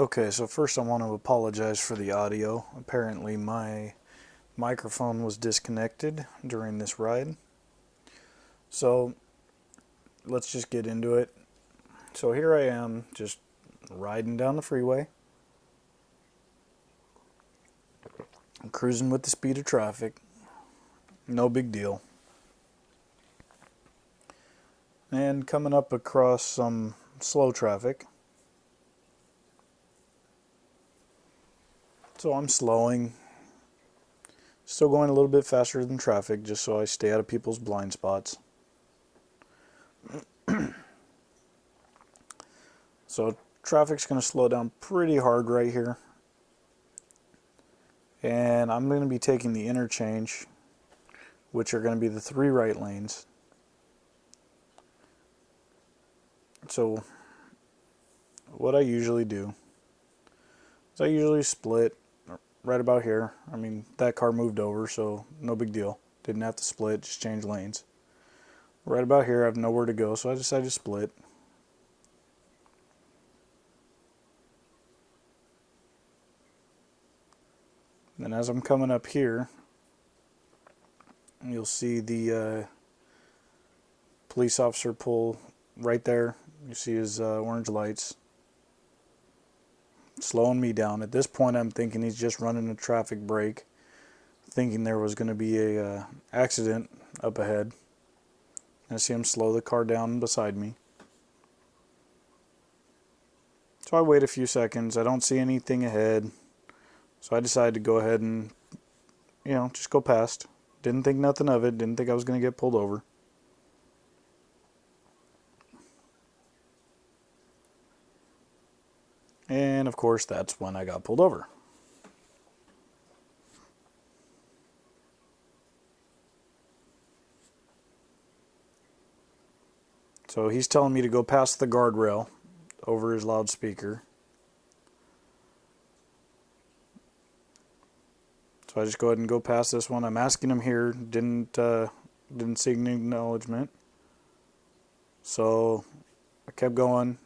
Okay, so first I want to apologize for the audio. Apparently my microphone was disconnected during this ride. So let's just get into it. So here I am just riding down the freeway. I'm cruising with the speed of traffic. No big deal. And coming up across some slow traffic. So I'm slowing. Still going a little bit faster than traffic just so I stay out of people's blind spots. So traffic's going to slow down pretty hard right here. And I'm going to be taking the interchange, which are going to be the 3 right lanes. So what I usually do is I usually split right about here. I mean, that car moved over, so no big deal. Didn't have to split, just change lanes. Right about here, I have nowhere to go, so I decided to split. And as I'm coming up here, you'll see the police officer pull right there. You see his orange lights slowing me down. At this point, I'm thinking he's just running a traffic brake, thinking there was going to be a accident up ahead. I see him slow the car down beside me. So I wait a few seconds. I don't see anything ahead. So I decided to go ahead and, just go past. Didn't think nothing of it. Didn't think I was going to get pulled over. And of course, that's when I got pulled over. So he's telling me to go past the guardrail over his loudspeaker. So I just go ahead and go past this one. I'm asking him here. Didn't see any acknowledgement. So I kept going.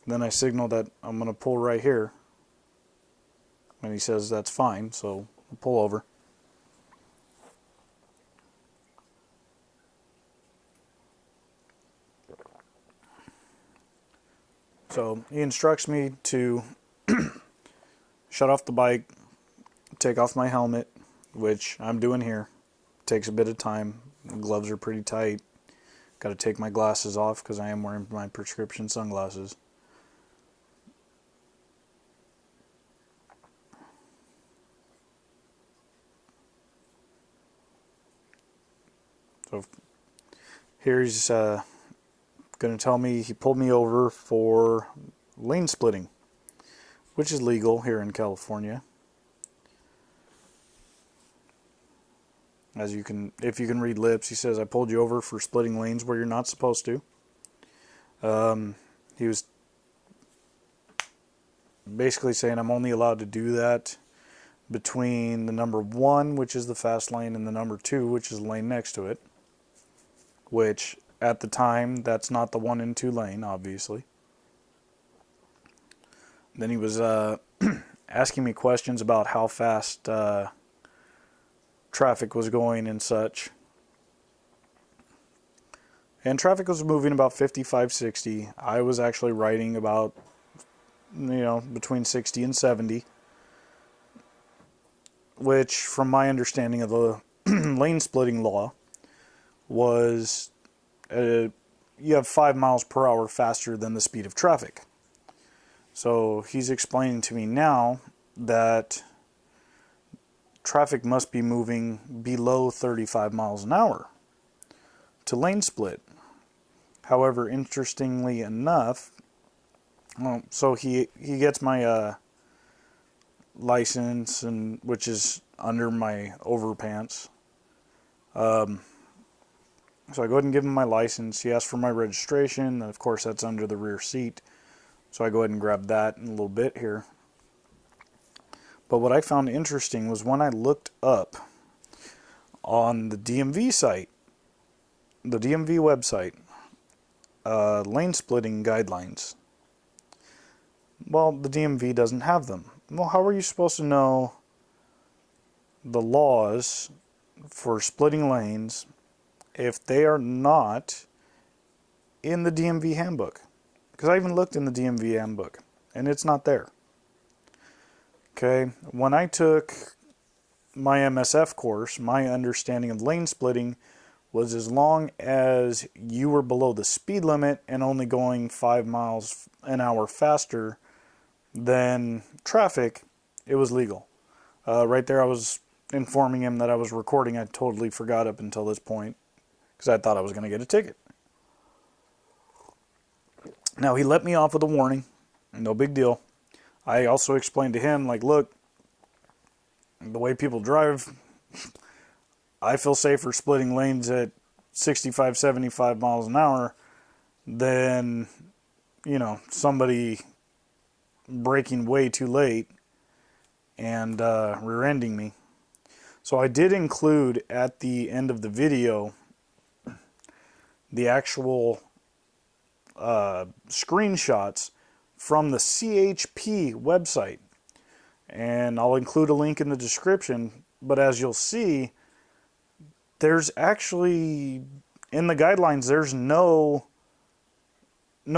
Then I signal that I'm going to pull right here. And he says that's fine, so I'll pull over. So he instructs me to shut off the bike, take off my helmet, which I'm doing here. Takes a bit of time. The gloves are pretty tight. Got to take my glasses off because I am wearing my prescription sunglasses. So here he's going to tell me he pulled me over for lane splitting, which is legal here in California. As you can, if you can read lips, he says, I pulled you over for splitting lanes where you're not supposed to. He was basically saying I'm only allowed to do that between the number 1, which is the fast lane, and the number 2, which is the lane next to it. Which, at the time, that's not the 1 and 2 lane, obviously. Then he was asking me questions about how fast traffic was going and such. And traffic was moving about 55, 60. I was actually riding about, between 60 and 70. Which, from my understanding of the lane splitting law, was you have 5 miles per hour faster than the speed of traffic. So he's explaining to me now that traffic must be moving below 35 miles an hour to lane split. However, interestingly enough, so he gets my license, and which is under my overpants. So I go ahead and give him my license. He asks for my registration, and of course that's under the rear seat. So I go ahead and grab that in a little bit here. But what I found interesting was when I looked up on the DMV site, the DMV website, lane splitting guidelines. Well, the DMV doesn't have them. Well, how are you supposed to know the laws for splitting lanes if they are not in the DMV handbook? Because I even looked in the DMV handbook and it's not there. Okay, when I took my MSF course, my understanding of lane splitting was as long as you were below the speed limit and only going 5 miles an hour faster than traffic, it was legal. Right there I was informing him that I was recording. I totally forgot up until this point because I thought I was going to get a ticket. Now he let me off with a warning, no big deal. I also explained to him, like, look, the way people drive, I feel safer splitting lanes at 65, 75 miles an hour than, somebody braking way too late and rear-ending me. So I did include at the end of the video the actual screenshots from the CHP website. And I'll include a link in the description. But as you'll see, there's actually, in the guidelines, there's no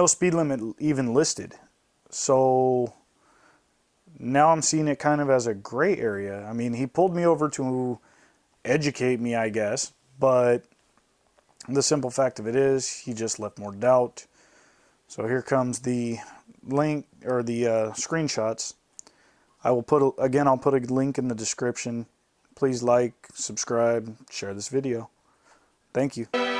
speed limit even listed. So now I'm seeing it kind of as a gray area. I mean, he pulled me over to educate me, I guess. But the simple fact of it is, he just left more doubt. So here comes the link, or the screenshots. I'll put a link in the description. Please like, subscribe, share this video. Thank you.